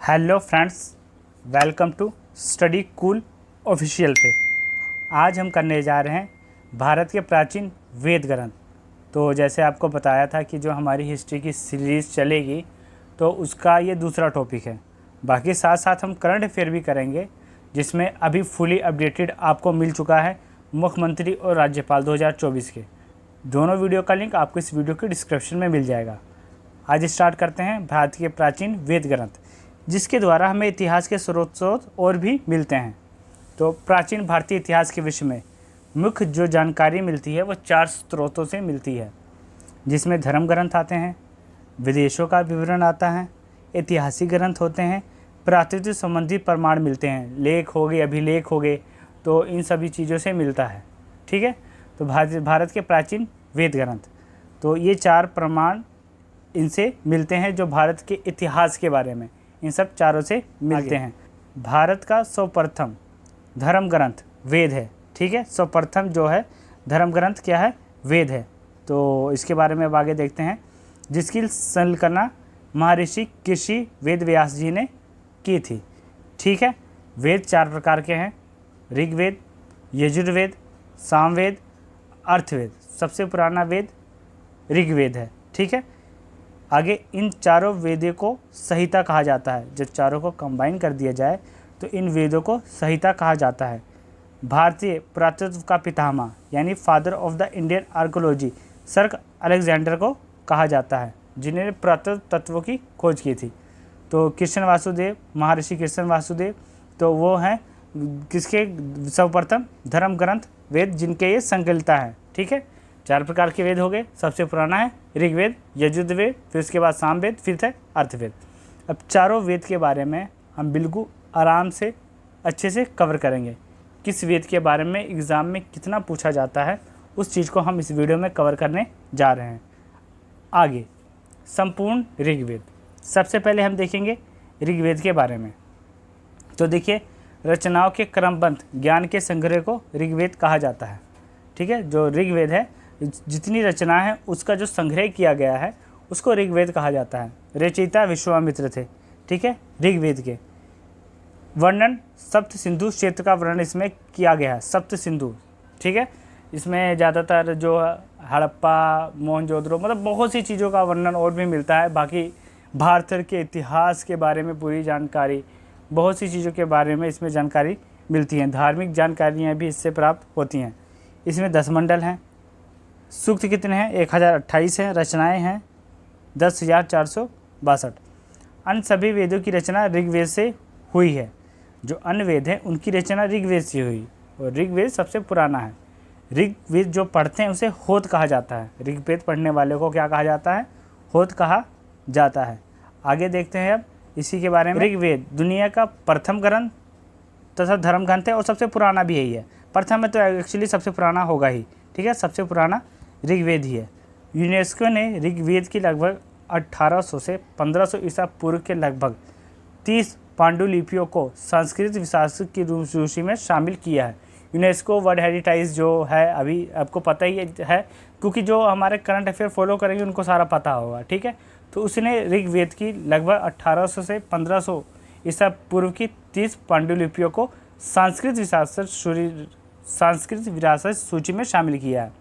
Hello friends, welcome to study cool official पे। आज हम करने जा रहे हैं भारत के प्राचीन वेद ग्रंथ। तो जैसे आपको बताया था कि जो हमारी हिस्ट्री की सीरीज़ चलेगी तो उसका ये दूसरा टॉपिक है। बाकी साथ साथ हम करंट अफेयर भी करेंगे, जिसमें अभी फुली अपडेटेड आपको मिल चुका है मुख्यमंत्री और राज्यपाल 2024 के। दोनों वीडियो का लिंक आपको इस वीडियो के डिस्क्रिप्शन में मिल जाएगा। आज स्टार्ट करते हैं भारत के प्राचीन वेद ग्रंथ, जिसके द्वारा हमें इतिहास के स्रोत और भी मिलते हैं। तो प्राचीन भारतीय इतिहास के विषय में मुख्य जो जानकारी मिलती है वो 4 स्रोतों से मिलती है, जिसमें धर्म ग्रंथ आते हैं, विदेशों का विवरण आता है, ऐतिहासिक ग्रंथ होते हैं, प्राकृतिक संबंधी प्रमाण मिलते हैं, लेख हो गए, अभिलेख हो गए, तो इन सभी चीज़ों से मिलता है। ठीक है, तो भारत के प्राचीन वेद ग्रंथ, तो ये 4 प्रमाण इनसे मिलते हैं जो भारत के इतिहास के बारे में इन सब चारों से मिलते हैं। भारत का सर्वप्रथम धर्म ग्रंथ वेद है। ठीक है, सर्वप्रथम जो है धर्म ग्रंथ क्या है? वेद है। तो इसके बारे में अब आगे देखते हैं, जिसकी संकल्पना महर्षि ऋषि वेद व्यास जी ने की थी। ठीक है, वेद 4 प्रकार के हैं: ऋग्वेद, यजुर्वेद, सामवेद, अर्थवेद। सबसे पुराना वेद ऋग्वेद है। ठीक है, आगे इन चारों वेदों को संहिता कहा जाता है। जब चारों को कंबाइन कर दिया जाए तो इन वेदों को संहिता कहा जाता है। भारतीय पुरातत्व का पितामह यानी father of the Indian archaeology sir Alexander को कहा जाता है, जिन्होंने पुरातत्व तत्वों की खोज की थी। तो कृष्ण वासुदेव, महर्षि कृष्ण वासुदेव, तो वो हैं किसके सर्वप्रथम धर्म ग्रंथ वेद, जिनके ये संकलिता है। ठीक है, 4 प्रकार के वेद हो गए। सबसे पुराना है ऋग्वेद, यजुर्वेद, फिर उसके बाद सामवेद, फिर है अर्थवेद। अब चारों वेद के बारे में हम बिल्कुल आराम से अच्छे से कवर करेंगे। किस वेद के बारे में एग्ज़ाम में कितना पूछा जाता है, उस चीज़ को हम इस वीडियो में कवर करने जा रहे हैं। आगे संपूर्ण ऋग्वेद। सबसे पहले हम देखेंगे ऋग्वेद के बारे में। तो देखिए, रचनाओं के क्रमबद्ध ज्ञान के संग्रह को ऋग्वेद कहा जाता है। ठीक है, जो ऋग्वेद है, जितनी रचना है उसका जो संग्रह किया गया है उसको ऋग्वेद कहा जाता है। रचयिता विश्वामित्र थे। ठीक है, ऋग्वेद के वर्णन सप्त सिंधु क्षेत्र का वर्णन इसमें किया गया है। सप्त सिंधु, ठीक है, इसमें ज़्यादातर जो हड़प्पा, मोहनजोदड़ो, मतलब बहुत सी चीज़ों का वर्णन और भी मिलता है। बाकी भारत के इतिहास के बारे में पूरी जानकारी, बहुत सी चीज़ों के बारे में इसमें जानकारी मिलती है। धार्मिक जानकारियाँ भी इससे प्राप्त होती हैं। इसमें 10 मंडल हैं। सूक्त कितने हैं? 1028 हैं। रचनाएं हैं 10,462। अन्य सभी वेदों की रचना ऋग्वेद से हुई है। जो अन्य वेद हैं उनकी रचना ऋग्वेद से हुई, और ऋग्वेद सबसे पुराना है। ऋग्वेद जो पढ़ते हैं उसे होत कहा जाता है। ऋग्वेद पढ़ने वाले को क्या कहा जाता है? होत कहा जाता है। आगे देखते हैं अब इसी के बारे में। ऋग्वेद दुनिया का प्रथम ग्रंथ तथा धर्म ग्रंथ है, और सबसे पुराना भी यही है। प्रथम में तो एक्चुअली सबसे पुराना होगा ही। ठीक है, सबसे पुराना ऋग्वेद ही है। यूनेस्को ने ऋग्वेद की लगभग 1800 से 1500 ईसा पूर्व के लगभग 30 पांडुलिपियों को संस्कृत विरासत की सूची में शामिल किया है। यूनेस्को वर्ल्ड हेरिटेज जो है, अभी आपको पता ही है, क्योंकि जो हमारे करंट अफेयर फॉलो करेंगे उनको सारा पता होगा। ठीक है, तो उसने ऋग्वेद की लगभग 1800 से 1500 ईसा पूर्व की 30 पांडुलिपियों को संस्कृत विरासत सूची में शामिल किया है।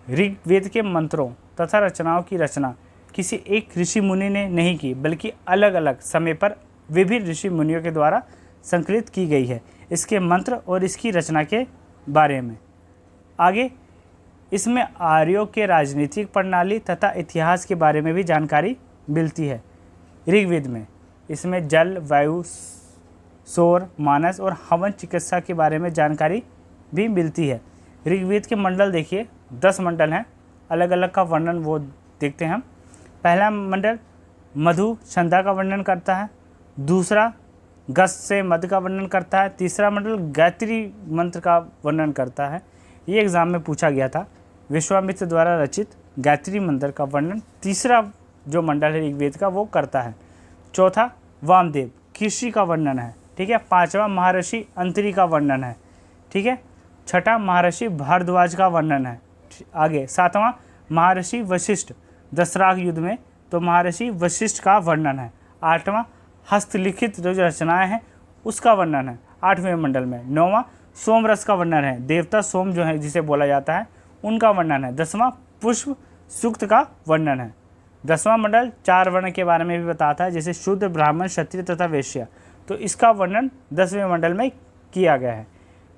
ऋग्वेद के मंत्रों तथा रचनाओं की रचना किसी एक ऋषि मुनि ने नहीं की, बल्कि अलग अलग समय पर विभिन्न ऋषि मुनियों के द्वारा संकलित की गई है। इसके मंत्र और इसकी रचना के बारे में आगे, इसमें आर्यों के राजनीतिक प्रणाली तथा इतिहास के बारे में भी जानकारी मिलती है। ऋग्वेद में इसमें जल, वायु, सौर, मानस और हवन चिकित्सा के बारे में जानकारी भी मिलती है। ऋग्वेद के मंडल देखिए, 10 मंडल हैं। अलग अलग का वर्णन वो देखते हैं हम। पहला मंडल मधु संध्या का वर्णन करता है। दूसरा गस से मध का वर्णन करता है। तीसरा मंडल गायत्री मंत्र का वर्णन करता है। ये एग्जाम में पूछा गया था। विश्वामित्र द्वारा रचित गायत्री मंत्र का वर्णन तीसरा जो मंडल है ऋग्वेद का वो करता है। चौथा वामदेव कृषि का वर्णन है। ठीक है, 5वां महर्षि अंतरी का वर्णन है। ठीक है, 6ठा महर्षि भारद्वाज का वर्णन है। आगे 7वां महर्षि वशिष्ठ दशराग युद्ध में, तो महर्षि वशिष्ठ का वर्णन है। 8वां हस्तलिखित जो रचनाएं हैं उसका वर्णन है 8वें मंडल में। 9वां सोम रस का वर्णन है, देवता सोम जो है जिसे बोला जाता है उनका वर्णन है। 10वां पुष्प सूक्त का वर्णन है। 10वां मंडल 4 वर्ण के बारे में भी बताता है, जैसे शूद्र, ब्राह्मण, क्षत्रिय तथा वैश्य। तो इसका वर्णन 10वें मंडल में किया गया है।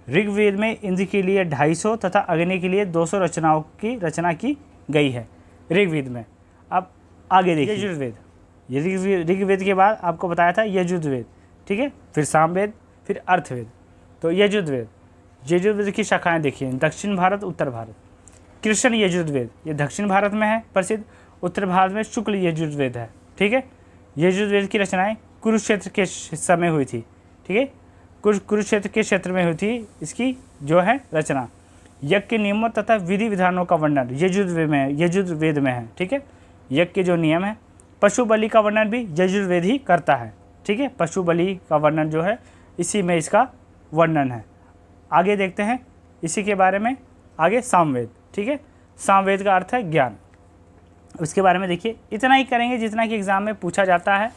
ऋग्वेद में इंद्र के लिए 250 तथा अग्नि के लिए 200 रचनाओं की रचना की गई है ऋग्वेद में। अब आगे देखिए यजुर्वेद। ये ऋग्वेद के बाद आपको बताया था यजुर्वेद, ठीक है, फिर सामवेद, फिर अर्थवेद। तो यजुर्वेद की शाखाएं देखिए, दक्षिण भारत, उत्तर भारत। कृष्ण यजुर्वेद ये दक्षिण भारत में है प्रसिद्ध, उत्तर भारत में शुक्ल यजुर्वेद है, ठीक है। यजुर्वेद की रचनाएं कुरुक्षेत्र के समय हुई थी, ठीक है, कुरुक्षेत्र के क्षेत्र में हुई थी इसकी जो है रचना। यज्ञ के नियमों तथा विधि विधानों का वर्णन यजुर्वेद में है, ठीक है। यज्ञ के जो नियम है, पशु बलि का वर्णन भी यजुर्वेद ही करता है, ठीक है। पशु बलि का वर्णन जो है इसी में इसका वर्णन है। आगे देखते हैं इसी के बारे में, आगे सामवेद, ठीक है। सामवेद का अर्थ है ज्ञान। उसके बारे में देखिए, इतना ही करेंगे जितना कि एग्जाम में पूछा जाता है,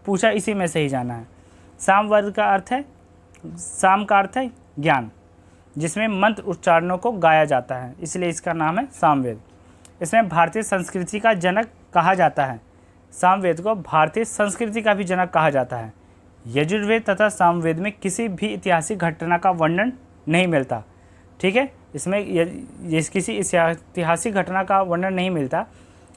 पूछा इसी में से ही जाना है। सामवेद का अर्थ है, साम का अर्थ है ज्ञान, जिसमें मंत्र उच्चारणों को गाया जाता है, इसलिए इसका नाम है सामवेद। इसमें भारतीय संस्कृति का जनक कहा जाता है। सामवेद को भारतीय संस्कृति का भी जनक कहा जाता है। यजुर्वेद तथा सामवेद में किसी भी ऐतिहासिक घटना का वर्णन नहीं मिलता, ठीक है। इसमें किसी ऐतिहासिक घटना का वर्णन नहीं मिलता।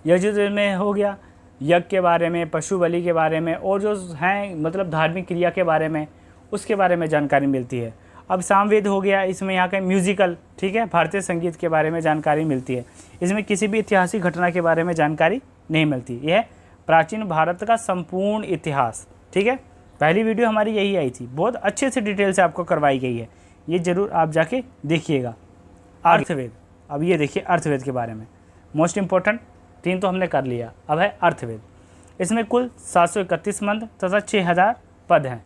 यजुर्वेद में हो गया यज्ञ के बारे में, पशु बलि के बारे में, और जो हैं मतलब धार्मिक क्रिया के बारे में, उसके बारे में जानकारी मिलती है। अब सामवेद हो गया, इसमें यहाँ का म्यूजिकल, ठीक है, भारतीय संगीत के बारे में जानकारी मिलती है। इसमें किसी भी ऐतिहासिक घटना के बारे में जानकारी नहीं मिलती। यह प्राचीन भारत का संपूर्ण इतिहास, ठीक है। पहली वीडियो हमारी यही आई थी, बहुत अच्छे से डिटेल से आपको करवाई गई है, ये ज़रूर आप जाके देखिएगा। अर्थवेद, अब ये देखिए अर्थवेद के बारे में, मोस्ट इम्पोर्टेंट 3 तो हमने कर लिया, अब है अर्थवेद। इसमें कुल 731 मंत्र तथा 6000 पद हैं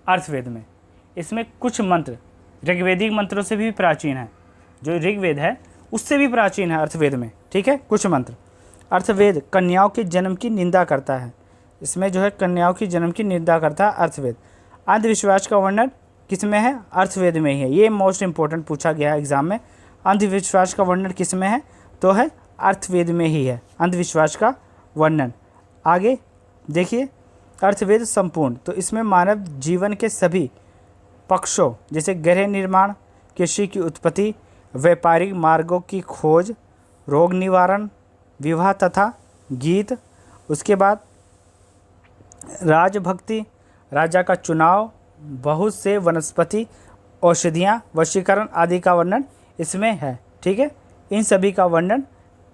अर्थवेद में। इसमें कुछ मंत्र ऋग्वेदिक मंत्रों से भी प्राचीन है, जो ऋग्वेद है उससे भी प्राचीन है अर्थवेद में, ठीक है। कुछ मंत्र अर्थवेद कन्याओं के जन्म की निंदा करता है। इसमें जो है कन्याओं की जन्म की निंदा करता है अर्थवेद। अंधविश्वास का वर्णन किस में है? अर्थवेद में ही है। ये मोस्ट इंपॉर्टेंट पूछा गया है एग्जाम में। अंधविश्वास का वर्णन किस में है? तो है अर्थवेद में ही है अंधविश्वास का वर्णन। आगे देखिए अर्थवेद संपूर्ण, तो इसमें मानव जीवन के सभी पक्षों जैसे गृह निर्माण, कृषि की उत्पत्ति, व्यापारिक मार्गों की खोज, रोग निवारण, विवाह तथा गीत, उसके बाद राजभक्ति, राजा का चुनाव, बहुत से वनस्पति, औषधियाँ, वशीकरण आदि का वर्णन इसमें है, ठीक है। इन सभी का वर्णन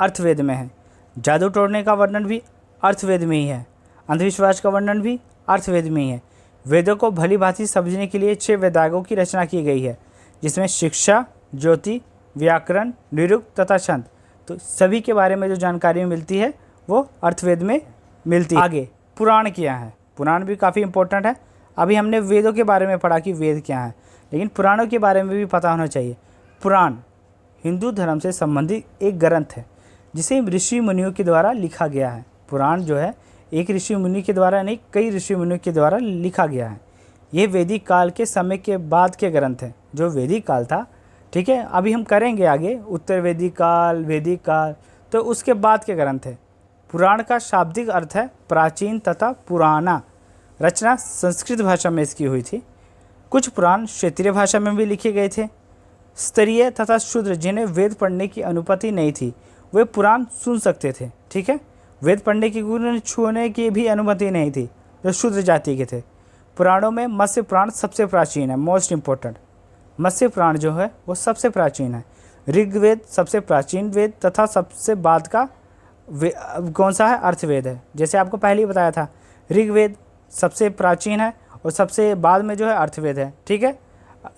अर्थवेद में है। जादू टोड़ने का वर्णन भी अर्थवेद में ही है। अंधविश्वास का वर्णन भी अर्थवेद में ही है। वेदों को भली भांति समझने के लिए 6 वेदागों की रचना की गई है, जिसमें शिक्षा, ज्योति, व्याकरण, निरुक्त तथा छंद, तो सभी के बारे में जो जानकारी मिलती है वो अर्थवेद में मिलती है। आगे पुराण क्या है? पुराण भी काफ़ी इंपॉर्टेंट है। अभी हमने वेदों के बारे में पढ़ा कि वेद क्या है, लेकिन पुराणों के बारे में भी पता होना चाहिए। पुराण हिंदू धर्म से संबंधित एक ग्रंथ है, जिसे ऋषि मुनियों के द्वारा लिखा गया है। पुराण जो है एक ऋषि मुनि के द्वारा नहीं, कई ऋषि मुनियों के द्वारा लिखा गया है। ये वैदिक काल के समय के बाद के ग्रंथ हैं, जो वैदिक काल था, ठीक है। अभी हम करेंगे आगे उत्तर वैदिक काल, तो उसके बाद के ग्रंथ है। पुराण का शाब्दिक अर्थ है प्राचीन तथा पुराना। रचना संस्कृत भाषा में इसकी हुई थी। कुछ पुराण क्षेत्रीय भाषा में भी लिखे गए थे। स्तरीय तथा शूद्र जिन्हें वेद पढ़ने की अनुमति नहीं थी, वे पुराण सुन सकते थे, ठीक है। वेद पढ़ने की, छूने की भी अनुमति नहीं थी, जो शूद्र जाति के थे। पुराणों में मत्स्य पुराण सबसे प्राचीन है, मोस्ट इम्पोर्टेंट। मत्स्य पुराण जो है वो सबसे प्राचीन है। ऋग्वेद सबसे प्राचीन वेद तथा सबसे बाद का कौन सा है? अर्थवेद है। जैसे आपको पहले ही बताया था, ऋग्वेद सबसे प्राचीन है और सबसे बाद में जो है अर्थवेद है, ठीक है।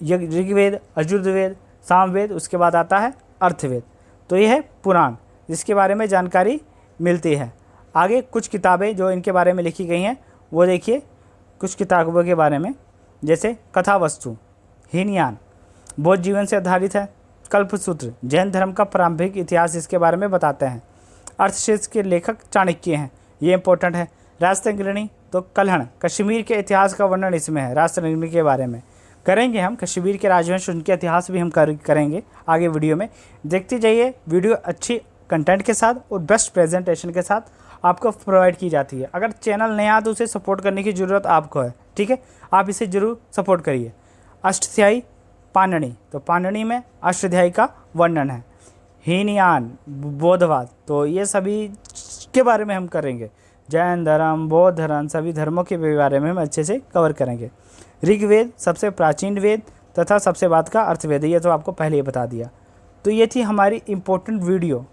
ऋग्वेद, यजुर्वेद, सामवेद, उसके बाद आता है अर्थवेद। तो ये है पुराण, जिसके बारे में जानकारी मिलती है। आगे कुछ किताबें जो इनके बारे में लिखी गई हैं वो देखिए। कुछ किताबों के बारे में जैसे कथावस्तु, हीनयान बौद्ध जीवन से आधारित है। कल्पसूत्र जैन धर्म का प्रारंभिक इतिहास इसके बारे में बताते हैं। अर्थशास्त्र के लेखक चाणक्य हैं, ये इंपॉर्टेंट है। राजतंत्रिणी तो कल्हण कश्मीर के इतिहास का वर्णन इसमें है। राष्ट्रनगरी के बारे में करेंगे हम, कश्मीर के राजवंश उनके इतिहास भी हम करेंगे आगे वीडियो में। देखते जाइए, वीडियो अच्छी कंटेंट के साथ और बेस्ट प्रेजेंटेशन के साथ आपको प्रोवाइड की जाती है। अगर चैनल नया तो उसे सपोर्ट करने की ज़रूरत आपको है, ठीक है, आप इसे ज़रूर सपोर्ट करिए। अष्टाध्यायी पाणिनि, तो पाणिनि में अष्टाध्यायी का वर्णन है। हीनयान बौद्धवाद, तो ये सभी के बारे में हम करेंगे। जैन धर्म, बौद्ध धर्म, सभी धर्मों के बारे में हम अच्छे से कवर करेंगे। ऋग्वेद सबसे प्राचीन वेद तथा सबसे बाद का अर्थवेद, ये तो आपको पहले ही बता दिया। तो ये थी हमारी इम्पोर्टेंट वीडियो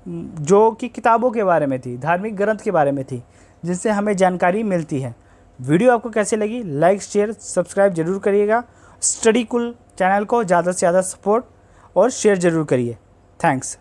जो कि किताबों के बारे में थी, धार्मिक ग्रंथ के बारे में थी, जिससे हमें जानकारी मिलती है। वीडियो आपको कैसे लगी, लाइक शेयर सब्सक्राइब जरूर करिएगा। स्टडी कूल चैनल को ज़्यादा से ज़्यादा सपोर्ट और शेयर ज़रूर करिए। थैंक्स।